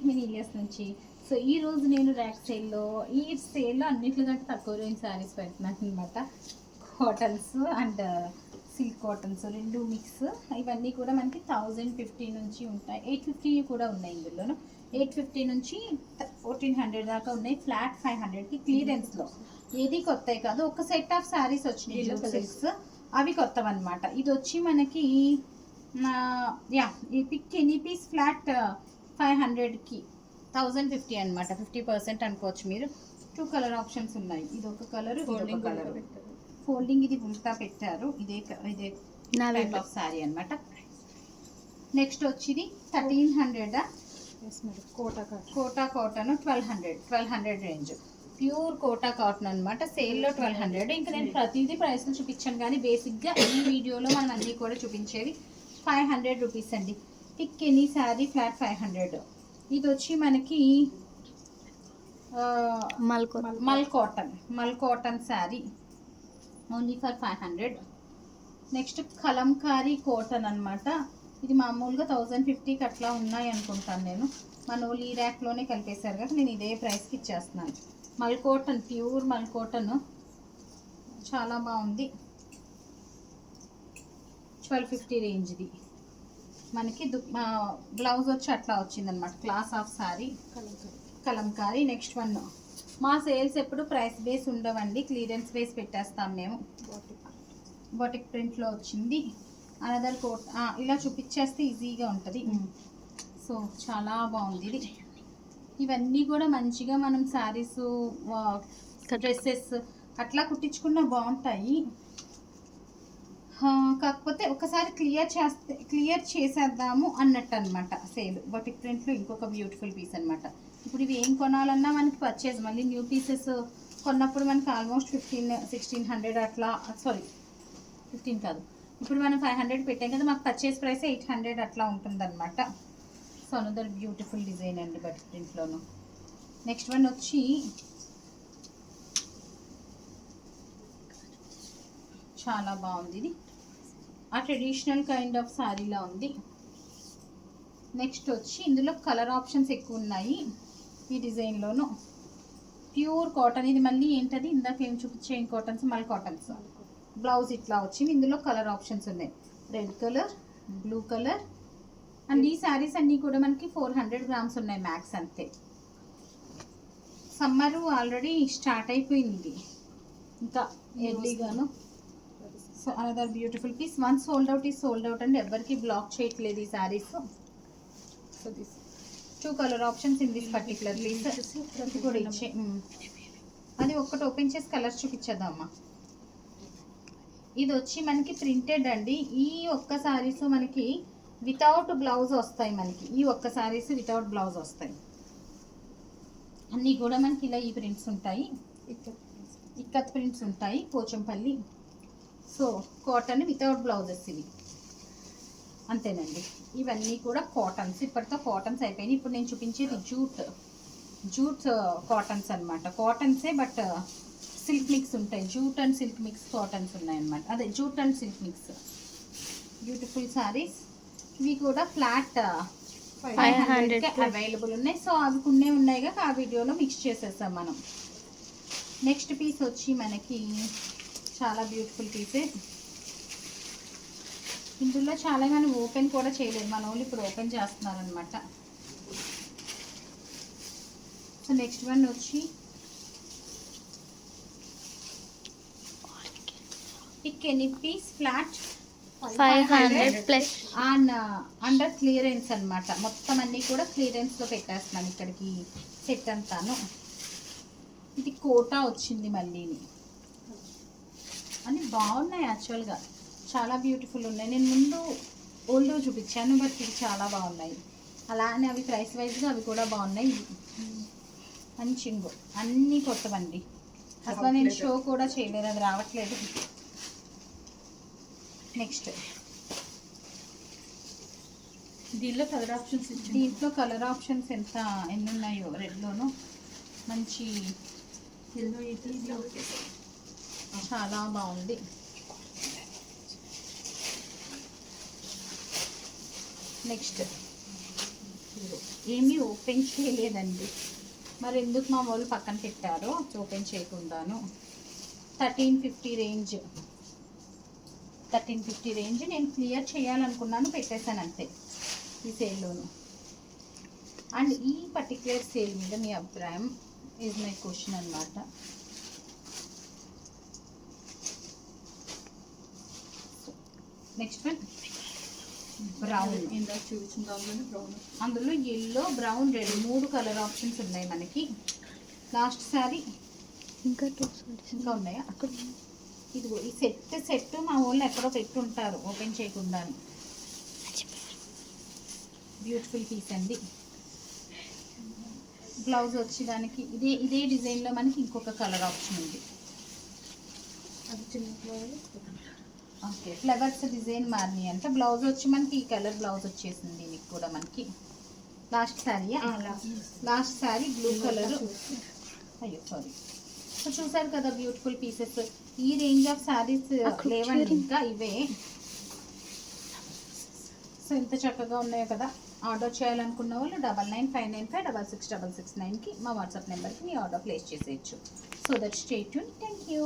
Mini Ilyas నుంచి. So ఈ రోజు నేను ర్యాక్ సేల్లో అన్నిట్లో కంటే తక్కువ రేంజ్ శారీస్ పెడుతున్నాను అనమాట. కాటన్స్ అండ్ సిల్క్ కాటన్స్ రెండు మిక్స్. ఇవన్నీ కూడా మనకి 1050 నుంచి ఉంటాయి, 850 కూడా ఉన్నాయి. ఇందులోనూ 850 నుంచి 1400 దాకా ఉన్నాయి. ఫ్లాట్ 500కి క్లియరెన్స్లో. ఏది కొత్తవి కాదు, ఒక సెట్ ఆఫ్ శారీస్ వచ్చినాయి సిల్క్స్, అవి కొత్తవన్నమాట. ఇది వచ్చి మనకి ఈ పిక్ ఎనీ పీస్ ఫ్లాట్ 500కి 1050 అనమాట. 50% అనుకోవచ్చు మీరు. 2 కలర్ ఆప్షన్స్ ఉన్నాయి. ఇది ఒక కలర్, ఇది ఒక కలర్. ఫోల్డింగ్ ఇది ఉల్టా పెట్టారు. ఇదే టైప్ ఆఫ్ శారీ అనమాట. నెక్స్ట్ వచ్చి 1300 Kota cotton 1200 range. Pure Kota cotton అనమాట. సేల్లో 1200. ఇంకా నేను ప్రతిదీ ప్రైస్లు చూపించాను, కానీ బేసిక్గా ఈ వీడియోలో మనం అన్నీ కూడా చూపించేవి 500 రూపీస్ అండి. Pick any sari flat 500. ఇది వచ్చి మనకి mul cotton sari only for 500. Next Kalamkari cotton అనమాట. ఇది మామూలుగా 1050కి అట్లా ఉన్నాయి అనుకుంటాను నేను. మన వాళ్ళు ఈ ర్యాక్లోనే కలిపేశారు కదా, నేను ఇదే ప్రైస్కి ఇచ్చేస్తున్నాను. మల్ కాటన్, ప్యూర్ మల్ కాటన్, చాలా బాగుంది. 1250 రేంజ్ది. మనకి బ్లౌజ్ వచ్చి అట్లా వచ్చిందనమాట. Class of sari Kalamkari. Next one, మా సేల్స్ ఎప్పుడు ప్రైస్ బేస్ ఉండవండి, క్లియరెన్స్ బేస్ పెట్టేస్తాం మేము. బాటిక్ ప్రింట్లో వచ్చింది. అనదర్ కోట్ ఇలా చూపించేస్తే ఈజీగా ఉంటుంది. సో చాలా బాగుంది ఇది. ఇవన్నీ కూడా మంచిగా మనం శారీస్, డ్రెస్సెస్ అట్లా కుట్టించుకున్నా బాగుంటాయి. కాకపోతే ఒకసారి క్లియర్ చేసేద్దాము అన్నట్టు అనమాట సేల్. బాటిక్ ప్రింట్లో ఇంకొక బ్యూటిఫుల్ పీస్ అనమాట. ఇప్పుడు ఇవి ఏం కొనాలన్నా మనకి పర్చేజ్, మళ్ళీ న్యూ పీసెస్ కొన్నప్పుడు మనకి ఆల్మోస్ట్ 1600 అట్లా, సారీ 15 కాదు, ఇప్పుడు మనం 500 పెట్టాం కదా, మాకు పర్చేజ్ ప్రైస్ 800 అట్లా ఉంటుందన్నమాట. సో అనదర్ బ్యూటిఫుల్ డిజైన్ అండి బాటిక్ ప్రింట్లోను. నెక్స్ట్ వన్ వచ్చి చాలా బాగుంది. ఇది ఆ ట్రెడిషనల్ కైండ్ ఆఫ్ శారీలా ఉంది. నెక్స్ట్ వచ్చి ఇందులో కలర్ ఆప్షన్స్ ఎక్కువ ఉన్నాయి ఈ డిజైన్లోను. Pure cotton. ఇది మళ్ళీ ఏంటది, ఇందాక ఏం చూపించే కాటన్స్, మల్ కాటన్స్. బ్లౌజ్ ఇట్లా వచ్చింది. ఇందులో కలర్ ఆప్షన్స్ ఉన్నాయి. Red colour, blue colour. And ఈ శారీస్ అన్నీ కూడా మనకి 400 గ్రామ్స్ ఉన్నాయి మ్యాక్స్, అంతే. సమ్మరు ఆల్రెడీ స్టార్ట్ అయిపోయింది ఇంకా ఎర్లీగాను. So another beautiful piece. One sold out is sold out అండి, ఎవరికి బ్లాక్ చేయట్లేదు ఈ saris. So this 2 colour options in this particular piece. ఇది కూడా ఇచ్చే, అది ఒక్కటి ఓపెన్ చేసి కలర్స్ చూపించేద్దామా. ఇది వచ్చి మనకి ప్రింటెడ్ అండి. ఈ ఒక్క శారీస్ మనకి వితౌట్ బ్లౌజ్ వస్తాయి. మనకి ఈ ఒక్క శారీస్ వితౌట్ బ్లౌజ్ వస్తాయి. అన్నీ కూడా మనకి ఇలా ఈ ప్రింట్స్ ఉంటాయి, ఇక్కత్ ప్రింట్స్ ఉంటాయి, Pochampally. So cotton without blouses ఇవి, అంతేనండి. ఇవన్నీ కూడా కాటన్స్. ఇప్పటితో కాటన్స్ అయిపోయినాయి. ఇప్పుడు నేను చూపించేది జూట్ కాటన్స్ అనమాట. కాటన్సే బట్ సిల్క్ మిక్స్ ఉంటాయి. Jute and silk mix cottons ఉన్నాయన్నమాట. అదే jute and silk mix. Beautiful saris. ఇవి కూడా ఫ్లాట్ 500 అవైలబుల్ ఉన్నాయి. సో అవి కొన్ని ఉన్నాయిగా, ఆ వీడియోలో మిక్స్ చేసేస్తాం మనం. నెక్స్ట్ పీస్ వచ్చి మనకి చాలా బ్యూటిఫుల్ పీసే. ఇందులో చాలా మనం ఓపెన్ కూడా చేయలేదు, మన వాళ్ళు ఇప్పుడు ఓపెన్ చేస్తున్నారనమాట. సో నెక్స్ట్ వన్ వచ్చి pick any piece flat 500 plus under clearance అనమాట. మొత్తం అన్నీ కూడా క్లియరెన్స్లో పెట్టేస్తున్నాను ఇక్కడికి సెట్ అంతాను. ఇది కోటా వచ్చింది మళ్ళీ. అన్నీ బాగున్నాయి యాక్చువల్గా, చాలా బ్యూటిఫుల్ ఉన్నాయి. నేను ముందు ఓల్డ్ చూపించాను, బట్ ఇవి చాలా బాగున్నాయి. అలానే అవి ప్రైస్ వైజ్గా అవి కూడా బాగున్నాయి. మంచి అన్నీ కొత్తవండి. అసలు నేను షో కూడా చేయలేదు, అది రావట్లేదు. నెక్స్ట్ దీంట్లో కలర్ ఆప్షన్స్ ఎన్ని ఉన్నాయో. రెడ్లోను మంచి చాలా బాగుంది. నెక్స్ట్ ఏమీ ఓపెన్ చేయలేదండి, మరి ఎందుకు మా వాళ్ళు పక్కన పెట్టారో ఓపెన్ చేయకుండాను. 1350 రేంజ్, 1350 రేంజ్ నేను క్లియర్ చేయాలనుకున్నాను, పెట్టేశాను అంతే ఈ సేల్లోను. అండ్ ఈ పర్టిక్యులర్ సేల్ మీద మీ అభిప్రాయం ఈజ్ మై క్వశ్చన్ అనమాట. Next one brown. ఇందాక చూపించిన దాంట్లోనే బ్రౌన్, అందులో yellow, brown, red 3 colour options ఉన్నాయి మనకి. లాస్ట్ సారీ ఇంకా ఇంకా ఉన్నాయా? ఇదిగో ఈ సెట్ మా వాళ్ళు ఎక్కడో పెట్టుంటారు ఓపెన్ చేయకుండా. బ్యూటిఫుల్ పీస్ అండి. బ్లౌజ్ వచ్చి దానికి ఇదే డిజైన్లో మనకి ఇంకొక కలర్ ఆప్షన్ ఉంది. అది చిన్న ఫ్లవర్. ఓకే, ఫ్లవర్స్ డిజైన్ మారినాయి అంటే బ్లౌజ్ వచ్చి మనకి ఈ కలర్ బ్లౌజ్ వచ్చేసింది దీనికి కూడా మనకి. Last sari, last sari blue colour. అయ్యో సారీ. సో చూసారు కదా బ్యూటిఫుల్ పీసెస్. ఈ రేంజ్ ఆఫ్ శారీస్ లేవండి ఇంకా, ఇవే. సో ఇంత చక్కగా ఉన్నాయో కదా. ఆర్డర్ చేయాలనుకున్న వాళ్ళు 9959566669కి మా వాట్సాప్ నెంబర్కి మీ ఆర్డర్ ప్లేస్ చేసేయచ్చు. So that stay tune. Thank you.